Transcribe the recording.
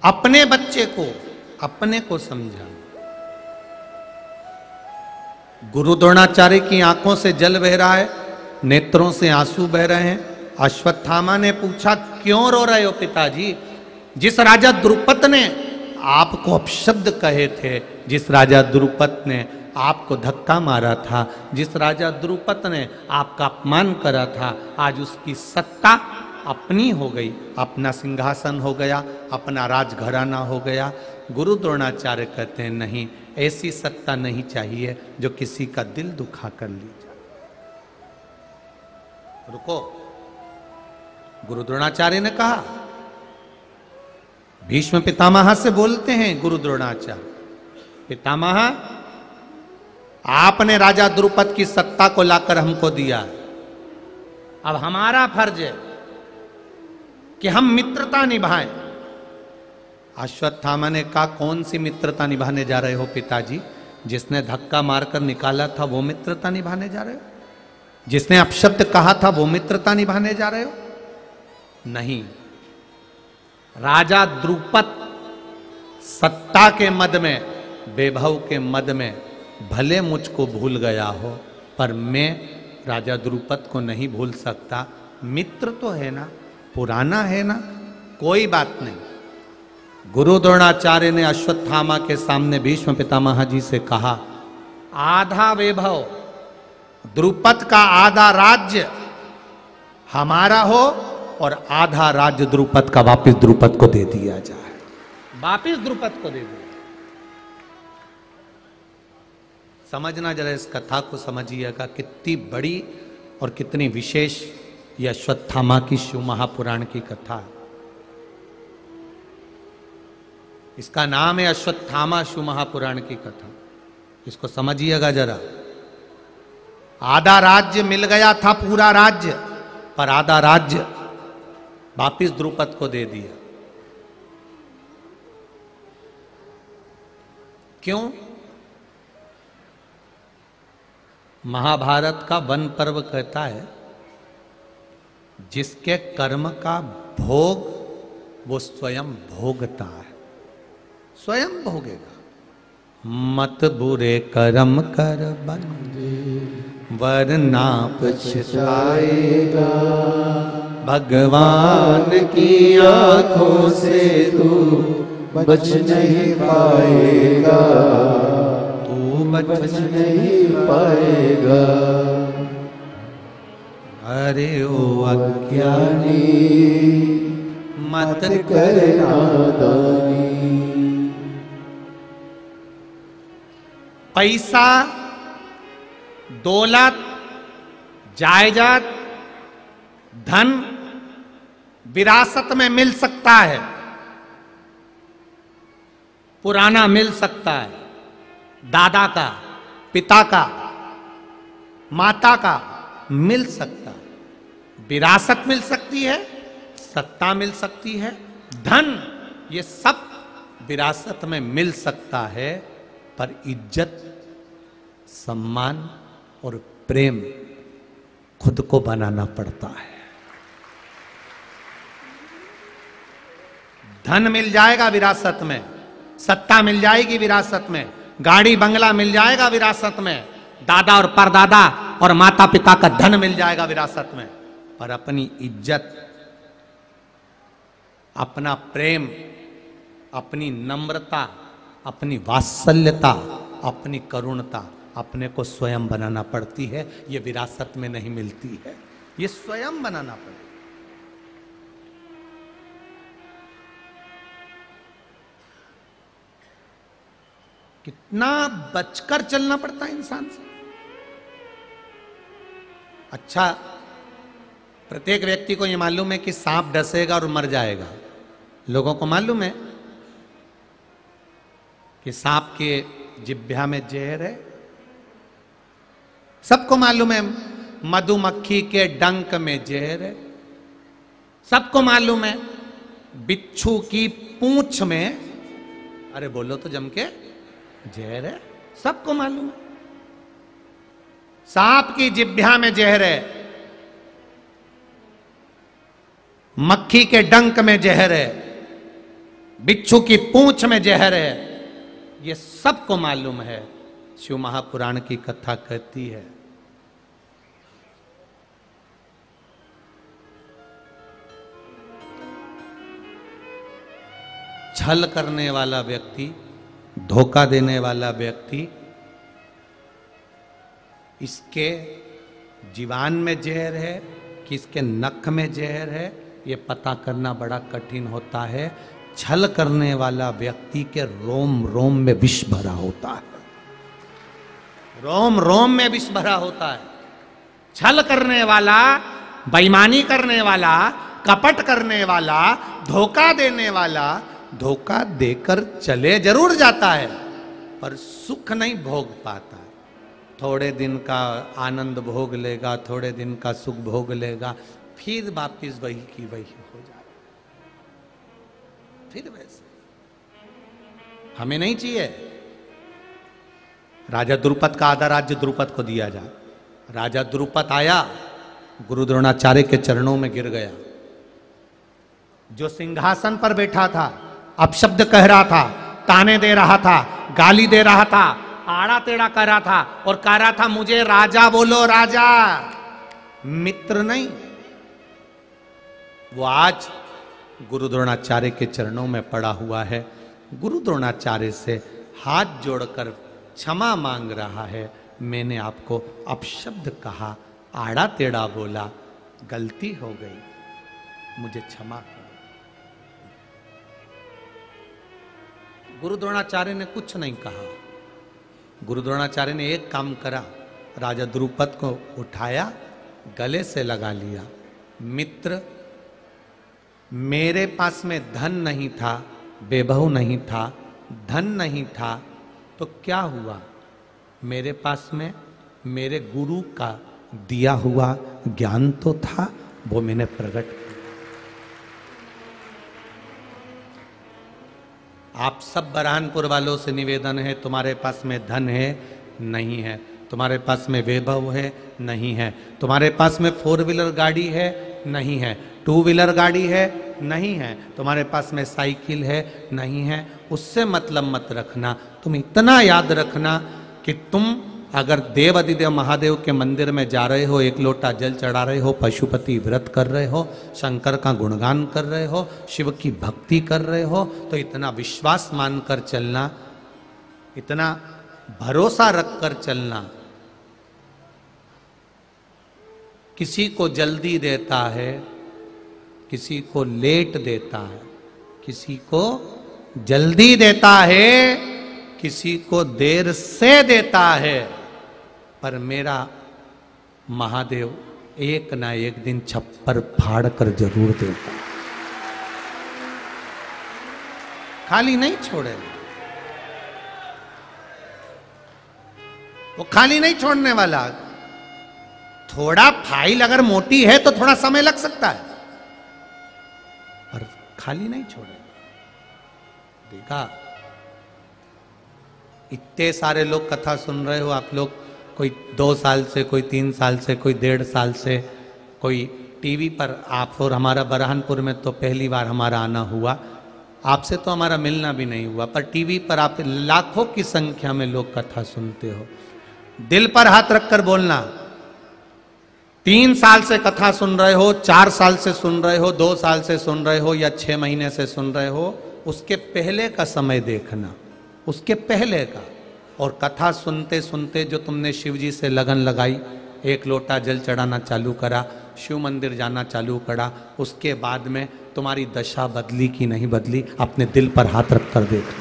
अपने बच्चे को अपने को समझाना। गुरु द्रोणाचार्य की आंखों से जल बह रहा है, नेत्रों से आंसू बह रहे हैं। अश्वत्थामा ने पूछा, क्यों रो रहे हो पिताजी? जिस राजा द्रुपद ने आपको अपशब्द कहे थे, जिस राजा द्रुपद ने आपको धक्का मारा था, जिस राजा द्रुपद ने आपका अपमान करा था, आज उसकी सत्ता अपनी हो गई, अपना सिंहासन हो गया, अपना राजघराना हो गया। गुरु द्रोणाचार्य कहते हैं, नहीं, ऐसी सत्ता नहीं चाहिए जो किसी का दिल दुखा कर ली जाए। रुको, गुरु द्रोणाचार्य ने कहा, भीष्म पितामह से बोलते हैं गुरु द्रोणाचार्य, पितामह आपने राजा द्रुपद की सत्ता को लाकर हमको दिया, अब हमारा फर्ज है कि हम मित्रता निभाएं। अश्वत्थामा ने कहा, कौन सी मित्रता निभाने जा रहे हो पिताजी? जिसने धक्का मारकर निकाला था वो मित्रता निभाने जा रहे हो? जिसने अपशब्द कहा था वो मित्रता निभाने जा रहे हो? नहीं, राजा द्रुपद सत्ता के मद में, वैभव के मद में भले मुझको भूल गया हो, पर मैं राजा द्रुपद को नहीं भूल सकता। मित्र तो है ना, पुराना है ना, कोई बात नहीं। गुरु द्रोणाचार्य ने अश्वत्थामा के सामने भीष्म पितामह जी से कहा, आधा वैभव द्रुपद का, आधा राज्य हमारा हो और आधा राज्य द्रुपद का वापिस द्रुपद को दे दिया जाए, वापिस द्रुपद को दे दिया। समझना जरा, इस कथा को समझिएगा, कितनी बड़ी और कितनी विशेष यह अश्वत्थामा की शिव महापुराण की कथा है। इसका नाम है अश्वत्थामा शिव महापुराण की कथा। इसको समझिएगा जरा। आधा राज्य मिल गया था, पूरा राज्य, पर आधा राज्य वापिस द्रुपद को दे दिया। क्यों? महाभारत का वन पर्व कहता है, जिसके कर्म का भोग वो स्वयं भोगता है, स्वयं भोगेगा। मत बुरे कर्म कर बंदे, वरना पछताएगा। भगवान की आंखों से तू बच नहीं पाएगा, तू बच नहीं पाएगा। अरे ओ अज्ञानी, मत कर नादानी। पैसा, दौलत, जायदाद, धन विरासत में मिल सकता है, पुराना मिल सकता है, दादा का, पिता का, माता का मिल सकता है, विरासत मिल सकती है, सत्ता मिल सकती है, धन, ये सब विरासत में मिल सकता है, पर इज्जत, सम्मान और प्रेम खुद को बनाना पड़ता है। धन मिल जाएगा विरासत में, सत्ता मिल जाएगी विरासत में, गाड़ी बंगला मिल जाएगा विरासत में, दादा और परदादा और माता पिता का धन मिल जाएगा विरासत में, पर अपनी इज्जत, अपना प्रेम, अपनी नम्रता, अपनी वात्सल्यता, अपनी करुणता अपने को स्वयं बनाना पड़ती है। ये विरासत में नहीं मिलती है, ये स्वयं बनाना पड़ेगा। कितना बचकर चलना पड़ता है इंसान से। अच्छा, प्रत्येक व्यक्ति को यह मालूम है कि सांप डसेगा और मर जाएगा। लोगों को मालूम है कि सांप के जिह्वा में जहर है, सबको मालूम है मधुमक्खी के डंक में जहर है, सबको मालूम है बिच्छू की पूंछ में, अरे बोलो तो जम के, जहर है, सबको मालूम है। सांप की जिह्वा में जहर है, मक्खी के डंक में जहर है, बिच्छू की पूंछ में जहर है, ये सबको मालूम है। शिव महापुराण की कथा कहती है छल करने वाला व्यक्ति, धोखा देने वाला व्यक्ति, इसके जीवान में जहर है कि इसके नख में जहर है, ये पता करना बड़ा कठिन होता है। छल करने वाला व्यक्ति के रोम रोम में विष भरा होता है, रोम रोम में विष भरा होता है। छल करने वाला, बेईमानी करने वाला, कपट करने वाला, धोखा देने वाला, धोखा देकर चले जरूर जाता है पर सुख नहीं भोग पाता है। थोड़े दिन का आनंद भोग लेगा, थोड़े दिन का सुख भोग लेगा, फिर वापिस वही की वही हो जाए, फिर वैसे। हमें नहीं चाहिए। राजा द्रुपद का आधा राज्य द्रुपद को दिया जाए। राजा द्रुपद आया, गुरु द्रोणाचार्य के चरणों में गिर गया। जो सिंहासन पर बैठा था, अपशब्द कह रहा था, ताने दे रहा था, गाली दे रहा था, आड़ा टेढ़ा कर रहा था और कह रहा था मुझे राजा बोलो, राजा, मित्र नहीं। वो आज गुरु द्रोणाचार्य के चरणों में पड़ा हुआ है। गुरु द्रोणाचार्य से हाथ जोड़कर क्षमा मांग रहा है। मैंने आपको अपशब्द कहा, आड़ा टेढ़ा बोला, गलती हो गई, मुझे क्षमा करो। गुरु द्रोणाचार्य ने कुछ नहीं कहा। गुरु द्रोणाचार्य ने एक काम करा, राजा द्रुपद को उठाया, गले से लगा लिया। मित्र, मेरे पास में धन नहीं था, वैभव नहीं था, धन नहीं था, तो क्या हुआ? मेरे पास में मेरे गुरु का दिया हुआ ज्ञान तो था, वो मैंने प्रकट किया। आप सब बरहानपुर वालों से निवेदन है, तुम्हारे पास में धन है? नहीं है। तुम्हारे पास में वैभव है? नहीं है। तुम्हारे पास में 4 व्हीलर गाड़ी है? नहीं है। 2 व्हीलर गाड़ी है? नहीं है। तुम्हारे पास में साइकिल है? नहीं है। उससे मतलब मत रखना। तुम इतना याद रखना कि तुम अगर देव अधिदेव महादेव के मंदिर में जा रहे हो, एक लोटा जल चढ़ा रहे हो, पशुपति व्रत कर रहे हो, शंकर का गुणगान कर रहे हो, शिव की भक्ति कर रहे हो, तो इतना विश्वास मानकर चलना, इतना भरोसा रखकर चलना। किसी को जल्दी देता है, किसी को लेट देता है, किसी को जल्दी देता है, किसी को देर से देता है, पर मेरा महादेव एक ना एक दिन छप्पर फाड़ कर जरूर देता, खाली नहीं छोड़ेगा। वो खाली नहीं छोड़ने वाला। थोड़ा फाइल अगर मोटी है तो थोड़ा समय लग सकता है, पर खाली नहीं छोड़ेगा। देखा, इतने सारे लोग कथा सुन रहे हो आप लोग, कोई 2 साल से, कोई 3 साल से, कोई 1.5 साल से, कोई टीवी पर। आप और हमारा बरहानपुर में तो पहली बार हमारा आना हुआ, आपसे तो हमारा मिलना भी नहीं हुआ, पर टीवी पर आप लाखों की संख्या में लोग कथा सुनते हो। दिल पर हाथ रखकर बोलना, 3 साल से कथा सुन रहे हो, 4 साल से सुन रहे हो, 2 साल से सुन रहे हो या 6 महीने से सुन रहे हो, उसके पहले का समय देखना, उसके पहले का। और कथा सुनते सुनते जो तुमने शिव जी से लगन लगाई, एक लोटा जल चढ़ाना चालू करा, शिव मंदिर जाना चालू करा, उसके बाद में तुम्हारी दशा बदली कि नहीं बदली, अपने दिल पर हाथ रखकर देखना।